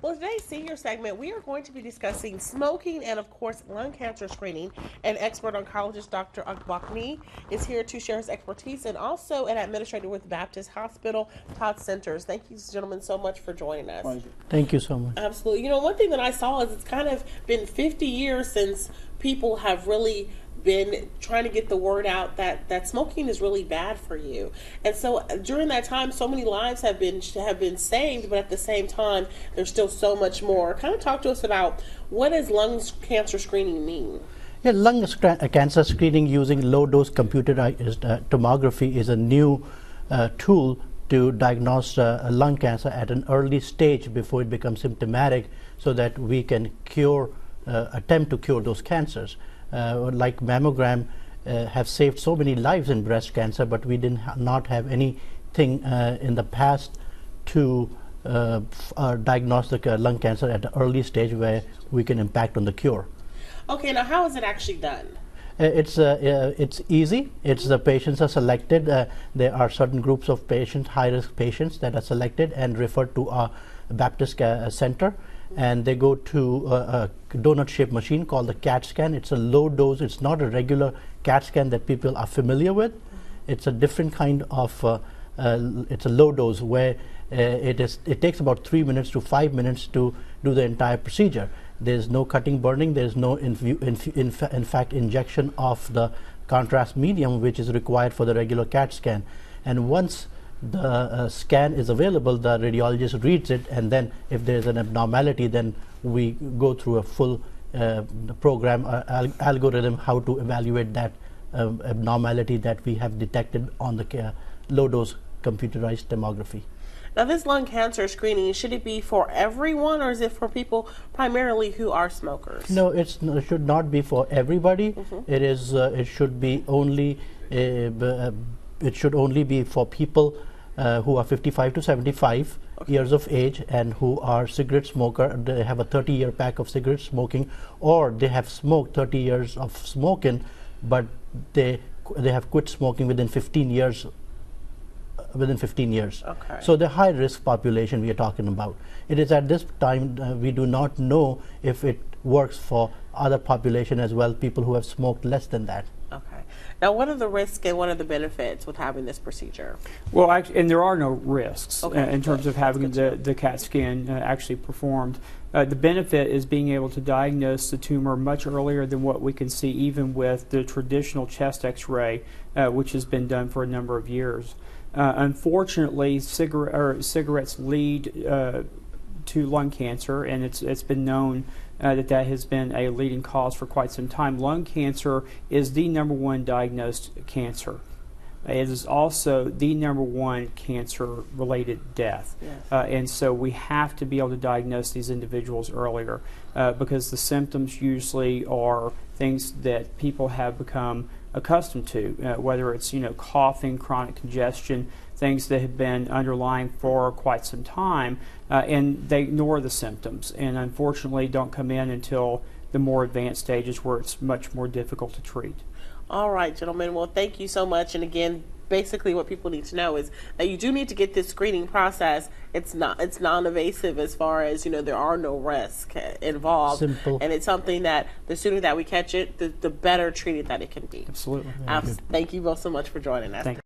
Well, today's senior segment, we are going to be discussing smoking and, of course, lung cancer screening. And expert oncologist Dr. Akbani is here to share his expertise, and also an administrator with Baptist Hospital, Todd Centers. Thank you, gentlemen, so much for joining us. Pleasure. Thank you so much. Absolutely. You know, one thing that I saw is it's kind of been 50 years since people have really been trying to get the word out that smoking is really bad for you. And so during that time, so many lives have been saved, but at the same time, there's still so much more. Kind of talk to us about, what does lung cancer screening mean? Yeah, lung cancer screening using low-dose computerized tomography is a new tool to diagnose lung cancer at an early stage before it becomes symptomatic, so that we can attempt to cure those cancers. Like mammogram have saved so many lives in breast cancer, but we did not have anything in the past to diagnose the lung cancer at an early stage where we can impact on the cure. Okay, now how is it actually done? It's easy. It's the patients are selected. There are certain groups of patients, high-risk patients, that are selected and referred to a Baptist center, and they go to a donut-shaped machine called the CAT scan. It's a low dose. It's not a regular CAT scan that people are familiar with. It's a different kind of. It's a low dose where it takes about 3 minutes to 5 minutes to do the entire procedure. There's no cutting, burning. There's no in fact injection of the contrast medium, which is required for the regular CAT scan. And once the scan is available, the radiologist reads it, and then if there's an abnormality, then we go through a full program algorithm how to evaluate that abnormality that we have detected on the low-dose computerized tomography. Now, this lung cancer screening, should it be for everyone, or is it for people primarily who are smokers? No, it should not be for everybody. It is. It should be only. It should only be for people who are 55 to 75 years of age and who are cigarette smoker. They have a 30-year pack of cigarette smoking, or they have smoked 30 years of smoking, but they have quit smoking within 15 years. Okay. So the high-risk population we are talking about. It is at this time we do not know if it works for other population as well, people who have smoked less than that. Okay. Now, what are the risks and what are the benefits with having this procedure? Well, actually, and there are no risks in terms of having That's the CAT scan actually performed. The benefit is being able to diagnose the tumor much earlier than what we can see even with the traditional chest X-ray, which has been done for a number of years. Unfortunately, cigarettes lead to lung cancer, and it's been known that has been a leading cause for quite some time. Lung cancer is the #1 diagnosed cancer. It is also the #1 cancer-related death. Yes. And so we have to be able to diagnose these individuals earlier because the symptoms usually are things that people have become accustomed to, whether it's coughing, chronic congestion, things that have been underlying for quite some time, and they ignore the symptoms and unfortunately don't come in until the more advanced stages where it's much more difficult to treat. All right, gentlemen. Well, thank you so much. And again, basically what people need to know is that you do need to get this screening process. It's non-invasive as far as, there are no risks involved. Simple. And it's something that the sooner that we catch it, the better treated that it can be. Absolutely. Thank you both so much for joining us. Thank you.